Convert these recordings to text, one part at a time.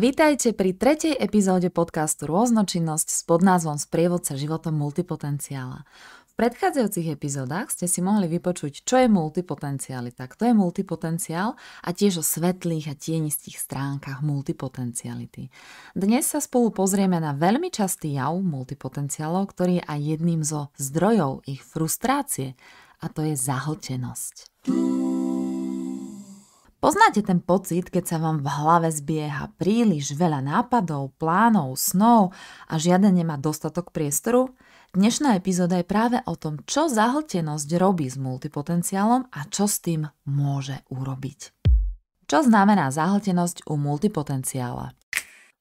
Vítajte pri 3. epizóde podcastu Rôznočinnosť s podnázvom Sprievodca životom multipotenciála. V predchádzajúcich epizódach ste si mohli vypočuť, čo je multipotencialita, kto je multipotenciál a tiež o svetlých a tienistých stránkach multipotenciality. Dnes sa spolu pozrieme na veľmi častý jav multipotenciálov, ktorý je aj jedným zo zdrojov ich frustrácie, a to je zahltenosť. Poznáte ten pocit, keď sa vám v hlave zbieha príliš veľa nápadov, plánov, snov a žiaden nemá dostatok priestoru? Dnešná epizóda je práve o tom, čo zahltenosť robí s multipotenciálom a čo s tým môže urobiť. Čo znamená zahltenosť u multipotenciála?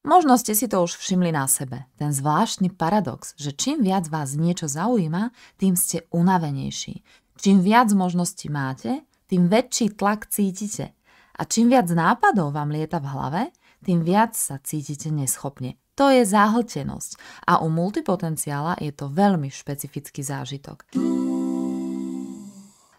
Možno ste si to už všimli na sebe. Ten zvláštny paradox, že čím viac vás niečo zaujíma, tým ste unavenejší. Čím viac možností máte, tým väčší tlak cítite. A čím viac nápadov vám lieta v hlave, tým viac sa cítite neschopne. To je zahltenosť. A u multipotenciála je to veľmi špecifický zážitok.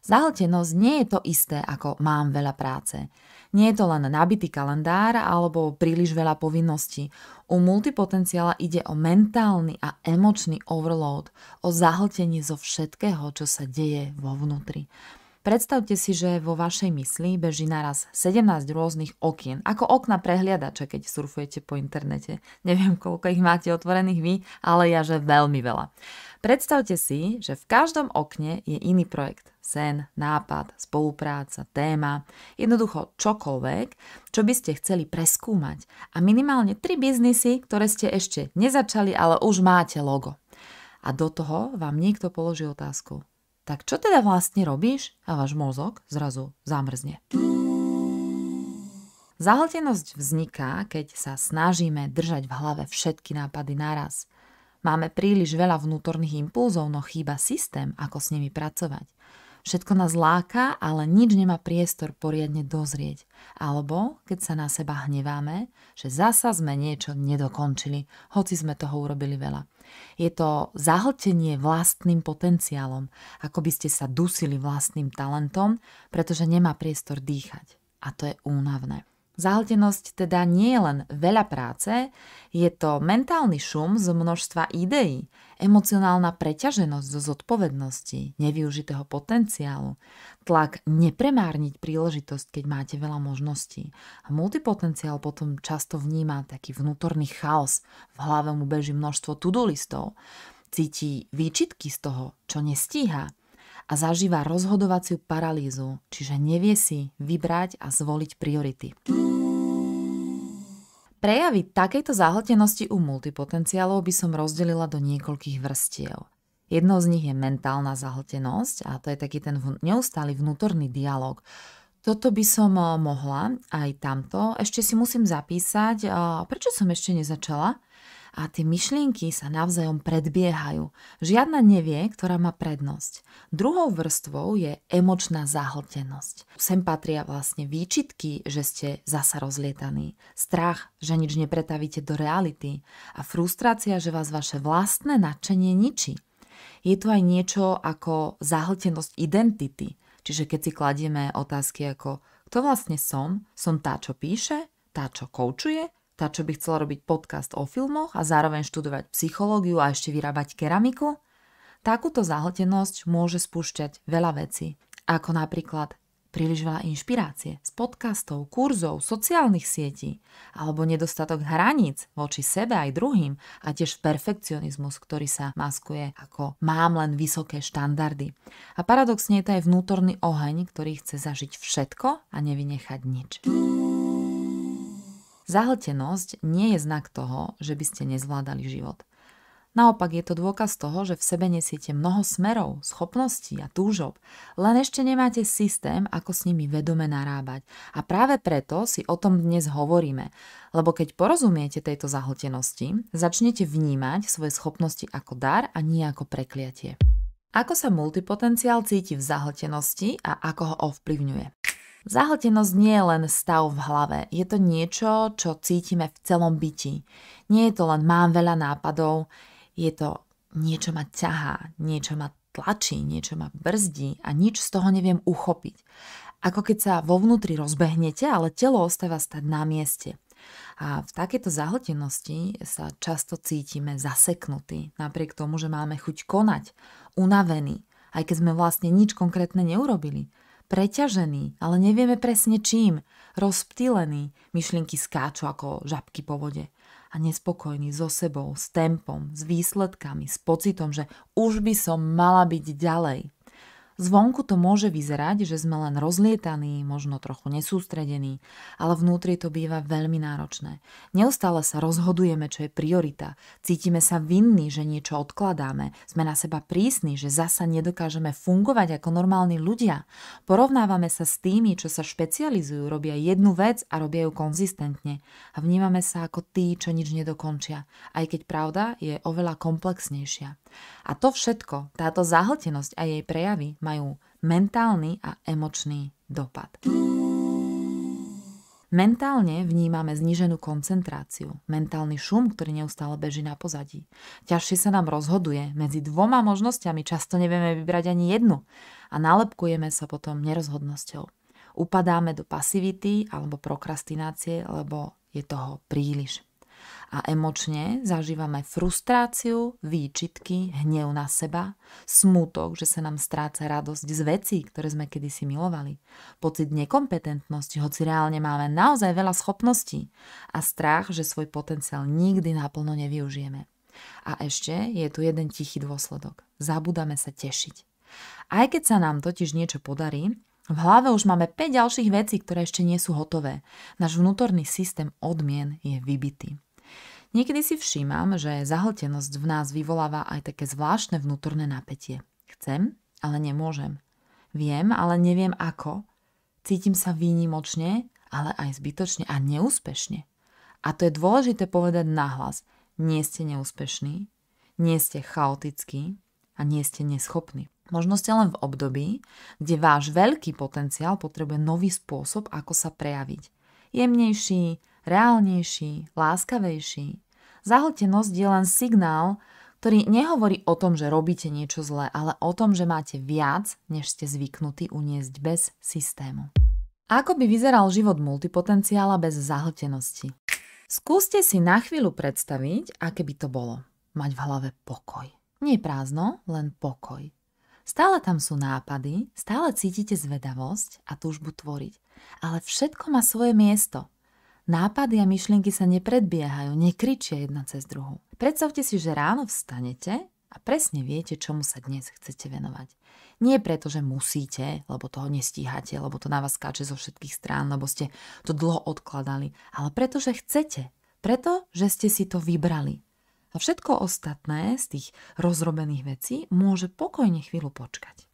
Zahltenosť nie je to isté ako mám veľa práce. Nie je to len nabitý kalendár alebo príliš veľa povinností. U multipotenciála ide o mentálny a emočný overload, o zahltenie zo všetkého, čo sa deje vo vnútri. Predstavte si, že vo vašej mysli beží naraz 17 rôznych okien, ako okna prehliadače, keď surfujete po internete. Neviem, koľko ich máte otvorených vy, ale ja že veľmi veľa. Predstavte si, že v každom okne je iný projekt. Sen, nápad, spolupráca, téma, jednoducho čokoľvek, čo by ste chceli preskúmať. A minimálne 3 biznisy, ktoré ste ešte nezačali, ale už máte logo. A do toho vám niekto položí otázku. Tak čo teda vlastne robíš? A váš mozog zrazu zamrzne. Zahltenosť vzniká, keď sa snažíme držať v hlave všetky nápady naraz. Máme príliš veľa vnútorných impulzov, no chýba systém, ako s nimi pracovať. Všetko nás láka, ale nič nemá priestor poriadne dozrieť. Alebo keď sa na seba hneváme, že zasa sme niečo nedokončili, hoci sme toho urobili veľa. Je to zahltenie vlastným potenciálom, ako by ste sa dusili vlastným talentom, pretože nemá priestor dýchať. A to je únavné. Zahltenosť teda nie je len veľa práce, je to mentálny šum z množstva ideí, emocionálna preťaženosť zo zodpovednosti, nevyužitého potenciálu, tlak nepremárniť príležitosť, keď máte veľa možností. A multipotenciál potom často vníma taký vnútorný chaos, v hlave mu beží množstvo to-do listov, cíti výčitky z toho, čo nestíha a zažíva rozhodovaciu paralýzu, čiže nevie si vybrať a zvoliť priority. Prejavy takejto zahltenosti u multipotenciálov by som rozdelila do niekoľkých vrstiev. Jednou z nich je mentálna zahltenosť a to je taký ten neustály vnútorný dialog. Toto by som mohla aj tamto. Ešte si musím zapísať, prečo som ešte nezačala. A tie myšlienky sa navzájom predbiehajú. Žiadna nevie, ktorá má prednosť. Druhou vrstvou je emočná zahltenosť. Sem patria vlastne výčitky, že ste zasa rozlietaní. Strach, že nič nepretavíte do reality. A frustrácia, že vás vaše vlastné nadšenie ničí. Je tu aj niečo ako zahltenosť identity. Čiže keď si kladieme otázky ako kto vlastne som tá, čo píše, tá, čo koučuje, tá, čo by chcela robiť podcast o filmoch a zároveň študovať psychológiu a ešte vyrábať keramiku? Takúto zahltenosť môže spúšťať veľa vecí, ako napríklad príliš veľa inšpirácie z podcastov, kurzov, sociálnych sietí, alebo nedostatok hraníc voči sebe aj druhým a tiež perfekcionizmus, ktorý sa maskuje ako mám len vysoké štandardy. A paradoxne je to aj vnútorný oheň, ktorý chce zažiť všetko a nevynechať nič. Zahltenosť nie je znak toho, že by ste nezvládali život. Naopak je to dôkaz toho, že v sebe nesiete mnoho smerov, schopností a túžob, len ešte nemáte systém, ako s nimi vedome narábať. A práve preto si o tom dnes hovoríme, lebo keď porozumiete tejto zahltenosti, začnete vnímať svoje schopnosti ako dar a nie ako prekliatie. Ako sa multipotenciál cíti v zahltenosti a ako ho ovplyvňuje? Zahltenosť nie je len stav v hlave, je to niečo, čo cítime v celom byti. Nie je to len mám veľa nápadov, je to niečo ma ťahá, niečo ma tlačí, niečo ma brzdí a nič z toho neviem uchopiť. Ako keď sa vo vnútri rozbehnete, ale telo ostáva stať na mieste. A v takejto zahltenosti sa často cítime zaseknutí, napriek tomu, že máme chuť konať, unavení, aj keď sme vlastne nič konkrétne neurobili. Preťažení, ale nevieme presne čím, rozptýlení, myšlienky skáču ako žabky po vode. A nespokojní so sebou, s tempom, s výsledkami, s pocitom, že už by som mala byť ďalej. Zvonku to môže vyzerať, že sme len rozlietaní, možno trochu nesústredení, ale vnútri to býva veľmi náročné. Neustále sa rozhodujeme, čo je priorita. Cítime sa vinní, že niečo odkladáme. Sme na seba prísni, že zasa nedokážeme fungovať ako normálni ľudia. Porovnávame sa s tými, čo sa špecializujú, robia jednu vec a robia ju konzistentne. A vnímame sa ako tí, čo nič nedokončia. Aj keď pravda je oveľa komplexnejšia. A to všetko, táto zahltenosť a jej prejavy majú mentálny a emočný dopad. Mentálne vnímame zníženú koncentráciu, mentálny šum, ktorý neustále beží na pozadí. Ťažšie sa nám rozhoduje, medzi dvoma možnosťami často nevieme vybrať ani jednu a nálepkujeme sa potom nerozhodnosťou. Upadáme do pasivity alebo prokrastinácie, lebo je toho príliš. A emočne zažívame frustráciu, výčitky, hnev na seba, smútok, že sa nám stráca radosť z vecí, ktoré sme kedysi milovali, pocit nekompetentnosti, hoci reálne máme naozaj veľa schopností a strach, že svoj potenciál nikdy naplno nevyužijeme. A ešte je tu jeden tichý dôsledok. Zabúdame sa tešiť. Aj keď sa nám totiž niečo podarí, v hlave už máme 5 ďalších vecí, ktoré ešte nie sú hotové. Náš vnútorný systém odmien je vybitý. Niekedy si všímam, že zahltenosť v nás vyvoláva aj také zvláštne vnútorné napätie. Chcem, ale nemôžem. Viem, ale neviem ako. Cítim sa výnimočne, ale aj zbytočne a neúspešne. A to je dôležité povedať nahlas. Nie ste neúspešní, nie ste chaotickí a nie ste neschopní. Možno ste len v období, kde váš veľký potenciál potrebuje nový spôsob, ako sa prejaviť. Jemnejší, reálnejší, láskavejší. Zahltenosť je len signál, ktorý nehovorí o tom, že robíte niečo zlé, ale o tom, že máte viac, než ste zvyknutí uniesť bez systému. Ako by vyzeral život multipotenciála bez zahltenosti? Skúste si na chvíľu predstaviť, aké by to bolo. Mať v hlave pokoj. Nie prázdno, len pokoj. Stále tam sú nápady, stále cítite zvedavosť a túžbu tvoriť. Ale všetko má svoje miesto. Nápady a myšlienky sa nepredbiehajú, nekričia jedna cez druhú. Predstavte si, že ráno vstanete a presne viete, čomu sa dnes chcete venovať. Nie preto, že musíte, lebo toho nestíhate, lebo to na vás skáče zo všetkých strán, lebo ste to dlho odkladali, ale preto, že chcete. Preto, že ste si to vybrali. A všetko ostatné z tých rozrobených vecí môže pokojne chvíľu počkať.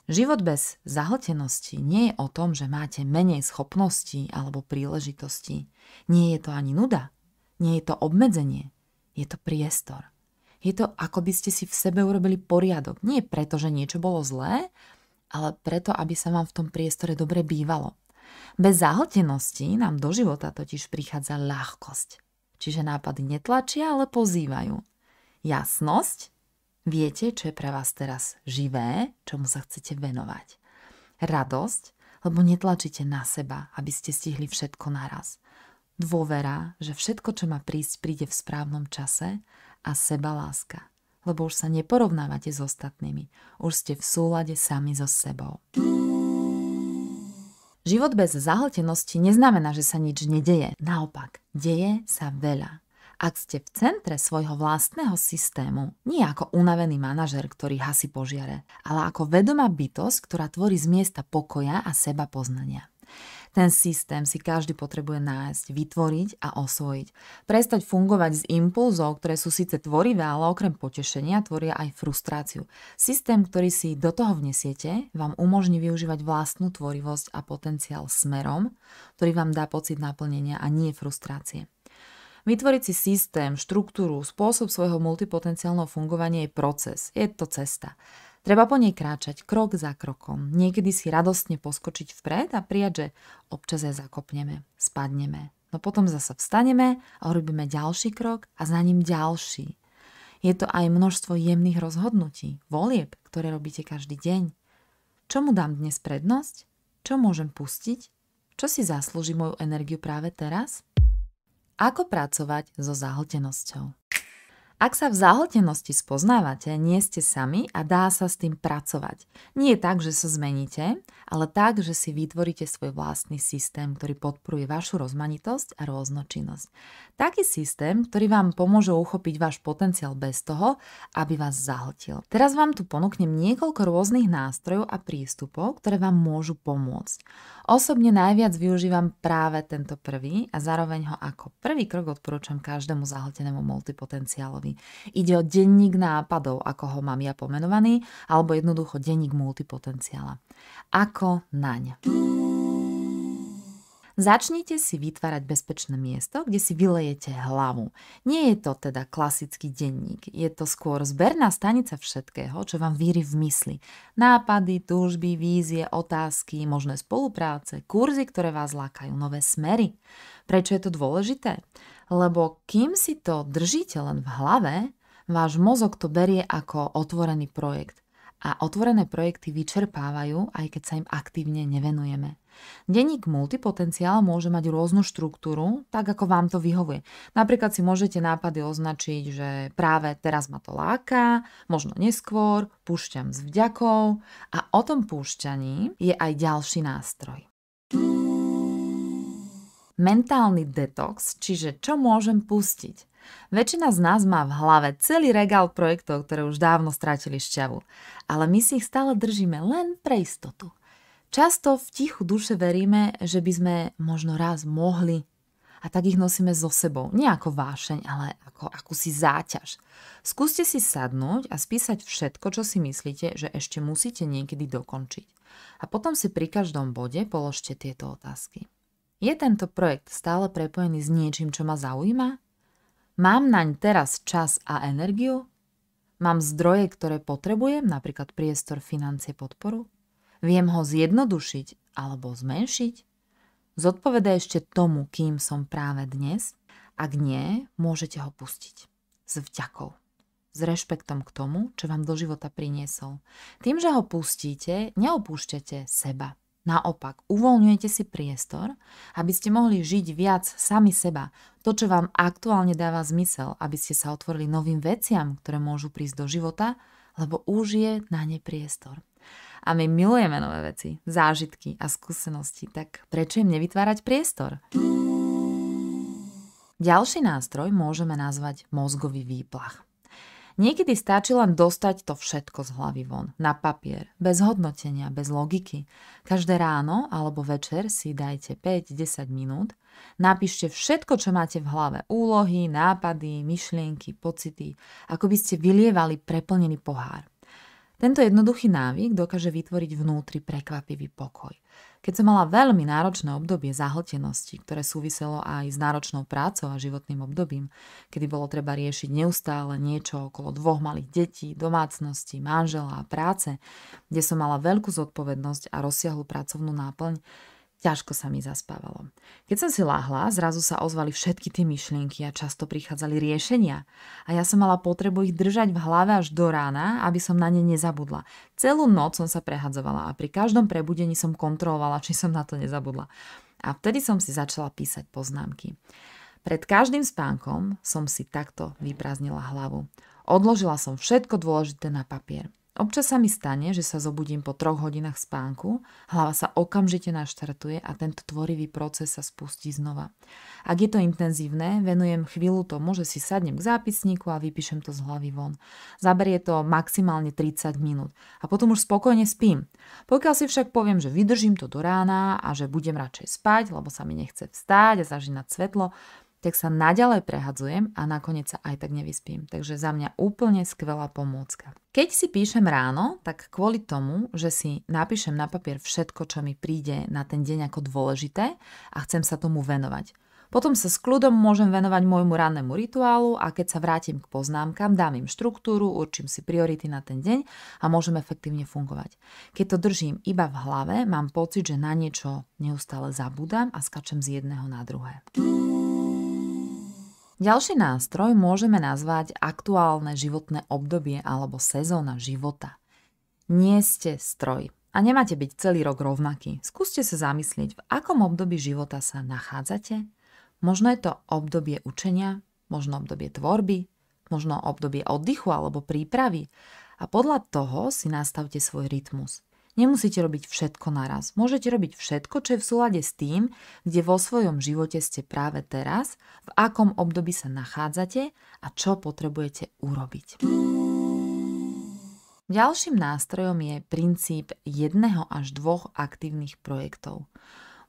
Život bez zahltenosti nie je o tom, že máte menej schopností alebo príležitostí. Nie je to ani nuda. Nie je to obmedzenie. Je to priestor. Je to, ako by ste si v sebe urobili poriadok. Nie preto, že niečo bolo zlé, ale preto, aby sa vám v tom priestore dobre bývalo. Bez zahltenosti nám do života totiž prichádza ľahkosť. Čiže nápady netlačia, ale pozývajú. Jasnosť. Viete, čo je pre vás teraz živé, čomu sa chcete venovať. Radosť, lebo netlačíte na seba, aby ste stihli všetko naraz. Dôvera, že všetko, čo má prísť, príde v správnom čase a sebaláska, lebo už sa neporovnávate s ostatnými. Už ste v súlade sami so sebou. Život bez zahltenosti neznamená, že sa nič nedeje. Naopak, deje sa veľa. Ak ste v centre svojho vlastného systému, nie ako unavený manažer, ktorý hasí požiare, ale ako vedomá bytosť, ktorá tvorí z miesta pokoja a seba poznania. Ten systém si každý potrebuje nájsť, vytvoriť a osvojiť. Prestať fungovať z impulzov, ktoré sú síce tvorivé, ale okrem potešenia tvoria aj frustráciu. Systém, ktorý si do toho vnesiete, vám umožní využívať vlastnú tvorivosť a potenciál smerom, ktorý vám dá pocit naplnenia a nie frustrácie. Vytvoriť si systém, štruktúru, spôsob svojho multipotenciálneho fungovania je proces, je to cesta. Treba po nej kráčať krok za krokom, niekedy si radostne poskočiť vpred a prijať, že občas aj zakopneme, spadneme. No potom zasa vstaneme a urobíme ďalší krok a za ním ďalší. Je to aj množstvo jemných rozhodnutí, volieb, ktoré robíte každý deň. Čomu dám dnes prednosť? Čo môžem pustiť? Čo si zaslúži moju energiu práve teraz? Ako pracovať so zahltenosťou? Ak sa v zahltenosti spoznávate, nie ste sami a dá sa s tým pracovať. Nie je tak, že sa zmeníte, ale tak, že si vytvoríte svoj vlastný systém, ktorý podporuje vašu rozmanitosť a rôznočinnosť. Taký systém, ktorý vám pomôže uchopiť váš potenciál bez toho, aby vás zahltil. Teraz vám tu ponúknem niekoľko rôznych nástrojov a prístupov, ktoré vám môžu pomôcť. Osobne najviac využívam práve tento prvý a zároveň ho ako prvý krok odporúčam každému zahltenému multipotenciálovi. Ide o denník nápadov, ako ho mám ja pomenovaný, alebo jednoducho denník multipotenciála. Ako naň. Začnite si vytvárať bezpečné miesto, kde si vylejete hlavu. Nie je to teda klasický denník, je to skôr zberná stanica všetkého, čo vám víri v mysli. Nápady, túžby, vízie, otázky, možné spolupráce, kurzy, ktoré vás lákajú, nové smery. Prečo je to dôležité? Lebo kým si to držíte len v hlave, váš mozog to berie ako otvorený projekt. A otvorené projekty vyčerpávajú, aj keď sa im aktívne nevenujeme. Denník multipotenciál môže mať rôznu štruktúru, tak ako vám to vyhovuje. Napríklad si môžete nápady označiť, že práve teraz ma to láka, možno neskôr, púšťam s vďakou a o tom púšťaní je aj ďalší nástroj. Mentálny detox, čiže čo môžem pustiť. Väčšina z nás má v hlave celý regál projektov, ktoré už dávno stratili šťavu, ale my si ich stále držíme len pre istotu. Často v tichu duše veríme, že by sme možno raz mohli a tak ich nosíme so sebou. Nie ako vášeň, ale ako akúsi záťaž. Skúste si sadnúť a spísať všetko, čo si myslíte, že ešte musíte niekedy dokončiť. A potom si pri každom bode položte tieto otázky. Je tento projekt stále prepojený s niečím, čo ma zaujíma? Mám naň teraz čas a energiu? Mám zdroje, ktoré potrebujem, napríklad priestor, financie, podporu? Viem ho zjednodušiť alebo zmenšiť? Zodpovedaj ešte tomu, kým som práve dnes? Ak nie, môžete ho pustiť. S vďakou. S rešpektom k tomu, čo vám do života priniesol. Tým, že ho pustíte, neopúšťate seba. Naopak, uvoľňujete si priestor, aby ste mohli žiť viac sami seba. To, čo vám aktuálne dáva zmysel, aby ste sa otvorili novým veciam, ktoré môžu prísť do života, lebo už je na ne priestor. A my milujeme nové veci, zážitky a skúsenosti, tak prečo im nevytvárať priestor? Ďalší nástroj môžeme nazvať mozgový výplach. Niekedy stačí len dostať to všetko z hlavy von, na papier, bez hodnotenia, bez logiky. Každé ráno alebo večer si dajte 5-10 minút, napíšte všetko, čo máte v hlave, úlohy, nápady, myšlienky, pocity, ako by ste vylievali preplnený pohár. Tento jednoduchý návyk dokáže vytvoriť vnútri prekvapivý pokoj. Keď som mala veľmi náročné obdobie zahltenosti, ktoré súviselo aj s náročnou prácou a životným obdobím, kedy bolo treba riešiť neustále niečo okolo 2 malých detí, domácnosti, manžela a práce, kde som mala veľkú zodpovednosť a rozsiahlu pracovnú náplň, ťažko sa mi zaspávalo. Keď som si ľahla, zrazu sa ozvali všetky tie myšlienky a často prichádzali riešenia. A ja som mala potrebu ich držať v hlave až do rána, aby som na ne nezabudla. Celú noc som sa prehadzovala a pri každom prebudení som kontrolovala, či som na to nezabudla. A vtedy som si začala písať poznámky. Pred každým spánkom som si takto vyprázdnila hlavu. Odložila som všetko dôležité na papier. Občas sa mi stane, že sa zobudím po 3 hodinách spánku, hlava sa okamžite naštartuje a tento tvorivý proces sa spustí znova. Ak je to intenzívne, venujem chvíľu tomu, že si sadnem k zápisníku a vypíšem to z hlavy von. Zaberie to maximálne 30 minút a potom už spokojne spím. Pokiaľ si však poviem, že vydržím to do rána a že budem radšej spať, lebo sa mi nechce vstáť a zažínať svetlo, tak sa naďalej prehadzujem a nakoniec sa aj tak nevyspím. Takže za mňa úplne skvelá pomôcka. Keď si píšem ráno, tak kvôli tomu, že si napíšem na papier všetko, čo mi príde na ten deň ako dôležité a chcem sa tomu venovať. Potom sa s kľudom môžem venovať môjmu rannému rituálu a keď sa vrátim k poznámkam, dám im štruktúru, určím si priority na ten deň a môžem efektívne fungovať. Keď to držím iba v hlave, mám pocit, že na niečo neustále zabúdam a skačem z jedného na druhé. Ďalší nástroj môžeme nazvať aktuálne životné obdobie alebo sezóna života. Nie ste stroj. A nemáte byť celý rok rovnaký. Skúste sa zamyslieť, v akom období života sa nachádzate. Možno je to obdobie učenia, možno obdobie tvorby, možno obdobie oddychu alebo prípravy. A podľa toho si nastavte svoj rytmus. Nemusíte robiť všetko naraz. Môžete robiť všetko, čo je v súlade s tým, kde vo svojom živote ste práve teraz, v akom období sa nachádzate a čo potrebujete urobiť. Ďalším nástrojom je princíp 1 až 2 aktívnych projektov.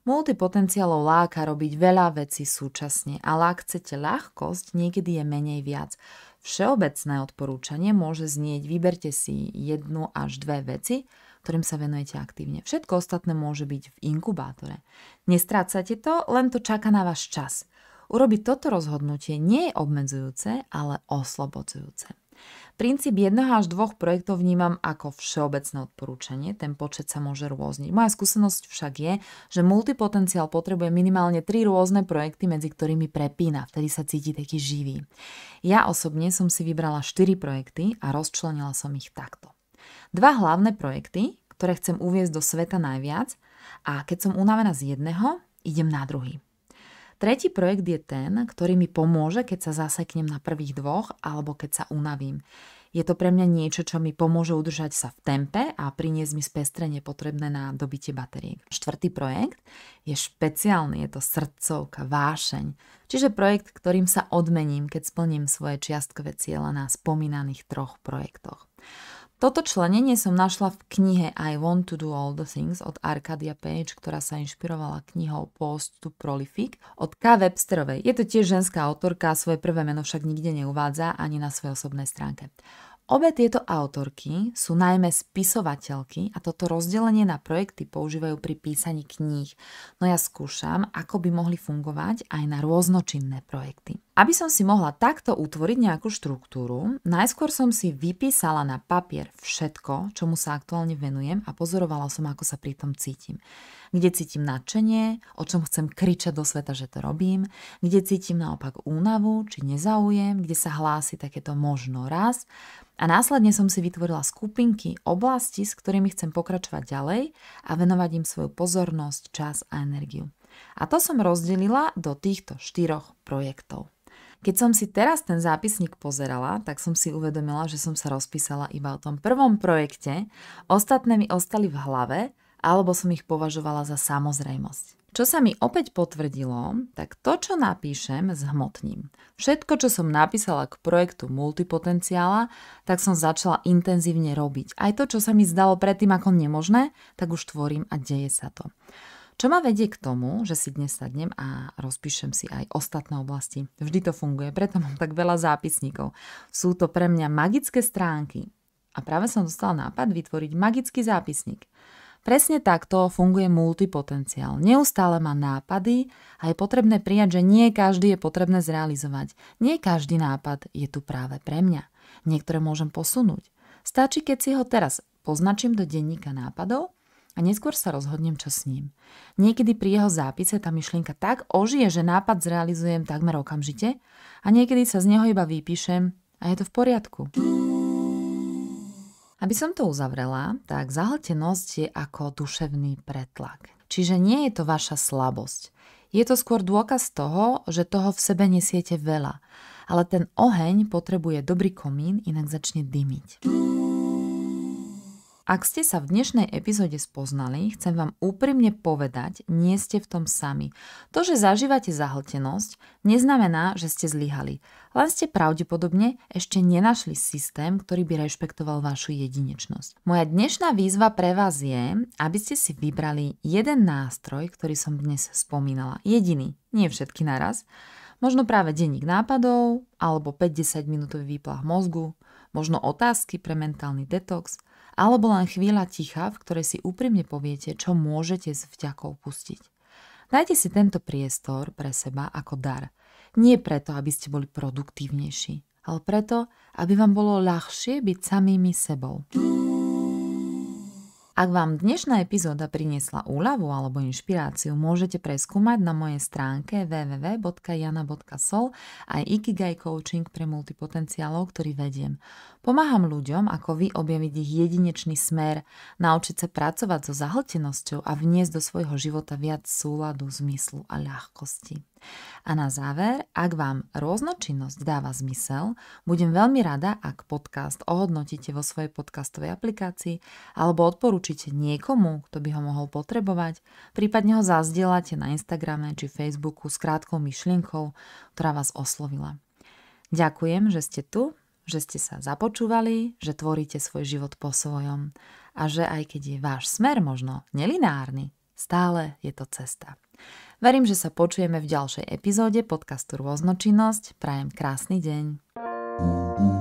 Multipotenciálov láka robiť veľa vecí súčasne, ale ak chcete ľahkosť, niekedy je menej viac. Všeobecné odporúčanie môže znieť: vyberte si 1 až 2 veci, ktorým sa venujete aktívne. Všetko ostatné môže byť v inkubátore. Nestrácate to, len to čaká na váš čas. Urobiť toto rozhodnutie nie je obmedzujúce, ale oslobodzujúce. Princíp 1 až 2 projektov vnímam ako všeobecné odporúčanie, ten počet sa môže rôzniť. Moja skúsenosť však je, že multipotenciál potrebuje minimálne 3 rôzne projekty, medzi ktorými prepína, vtedy sa cíti taký živý. Ja osobne som si vybrala 4 projekty a rozčlenila som ich takto. 2 hlavné projekty, ktoré chcem uviesť do sveta najviac, a keď som unavená z jedného, idem na druhý. Tretí projekt je ten, ktorý mi pomôže, keď sa zaseknem na prvých 2 alebo keď sa unavím. Je to pre mňa niečo, čo mi pomôže udržať sa v tempe a priniesť mi spestrenie potrebné na dobitie batériek. 4. projekt je špeciálny, je to srdcovka, vášeň. Čiže projekt, ktorým sa odmením, keď splním svoje čiastkové ciele na spomínaných 3 projektoch. Toto členenie som našla v knihe I Want to Do All the Things od Arcadia Page, ktorá sa inšpirovala knihou Post to Prolific od K. Websterovej. Je to tiež ženská autorka, svoje prvé meno však nikde neuvádza ani na svojej osobnej stránke. Obe tieto autorky sú najmä spisovateľky a toto rozdelenie na projekty používajú pri písaní kníh. No ja skúšam, ako by mohli fungovať aj na rôznočinné projekty. Aby som si mohla takto utvoriť nejakú štruktúru, najskôr som si vypísala na papier všetko, čomu sa aktuálne venujem a pozorovala som, ako sa pri tom cítim. Kde cítim nadšenie, o čom chcem kričať do sveta, že to robím, kde cítim naopak únavu či nezáujem, kde sa hlási takéto možno raz. A následne som si vytvorila skupinky, oblasti, s ktorými chcem pokračovať ďalej a venovať im svoju pozornosť, čas a energiu. A to som rozdelila do týchto 4 projektov. Keď som si teraz ten zápisník pozerala, tak som si uvedomila, že som sa rozpísala iba o tom prvom projekte, ostatné mi ostali v hlave, alebo som ich považovala za samozrejmosť. Čo sa mi opäť potvrdilo, tak to, čo napíšem, zhmotním. Všetko, čo som napísala k projektu Multipotenciála, tak som začala intenzívne robiť. Aj to, čo sa mi zdalo predtým ako nemožné, tak už tvorím a deje sa to. Čo ma vedie k tomu, že si dnes sadnem a rozpíšem si aj ostatné oblasti. Vždy to funguje, preto mám tak veľa zápisníkov. Sú to pre mňa magické stránky. A práve som dostala nápad vytvoriť magický zápisník. Presne takto funguje multipotenciál. Neustále má nápady a je potrebné prijať, že nie každý je potrebné zrealizovať. Nie každý nápad je tu práve pre mňa. Niektoré môžem posunúť. Stačí, keď si ho teraz poznačím do denníka nápadov a neskôr sa rozhodnem, čo s ním. Niekedy pri jeho zápise tá myšlienka tak ožije, že nápad zrealizujem takmer okamžite a niekedy sa z neho iba vypíšem a je to v poriadku. Aby som to uzavrela, tak zahltenosť je ako duševný pretlak. Čiže nie je to vaša slabosť. Je to skôr dôkaz toho, že toho v sebe nesiete veľa. Ale ten oheň potrebuje dobrý komín, inak začne dymiť. Ak ste sa v dnešnej epizóde spoznali, chcem vám úprimne povedať, nie ste v tom sami. To, že zažívate zahltenosť, neznamená, že ste zlyhali. Len ste pravdepodobne ešte nenašli systém, ktorý by rešpektoval vašu jedinečnosť. Moja dnešná výzva pre vás je, aby ste si vybrali jeden nástroj, ktorý som dnes spomínala. Jediný, nie všetky naraz. Možno práve denník nápadov, alebo 5-10 minútový výplach mozgu, možno otázky pre mentálny detox, alebo len chvíľa ticha, v ktorej si úprimne poviete, čo môžete s vďakou pustiť. Dajte si tento priestor pre seba ako dar. Nie preto, aby ste boli produktívnejší, ale preto, aby vám bolo ľahšie byť samými sebou. Ak vám dnešná epizóda priniesla úľavu alebo inšpiráciu, môžete preskúmať na mojej stránke www.jana.sol aj Ikigai coaching pre multipotenciálov, ktorý vediem. Pomáham ľuďom, ako vy, objaviť ich jedinečný smer, naučiť sa pracovať so zahltenosťou a vniesť do svojho života viac súladu, zmyslu a ľahkosti. A na záver, ak vám rôznočinnosť dáva zmysel, budem veľmi rada, ak podcast ohodnotíte vo svojej podcastovej aplikácii alebo odporúčite niekomu, kto by ho mohol potrebovať, prípadne ho zazdieľate na Instagrame či Facebooku s krátkou myšlienkou, ktorá vás oslovila. Ďakujem, že ste tu, že ste sa započúvali, že tvoríte svoj život po svojom a že aj keď je váš smer možno nelineárny, stále je to cesta. Verím, že sa počujeme v ďalšej epizóde podcastu Rôznočinnosť. Prajem krásny deň.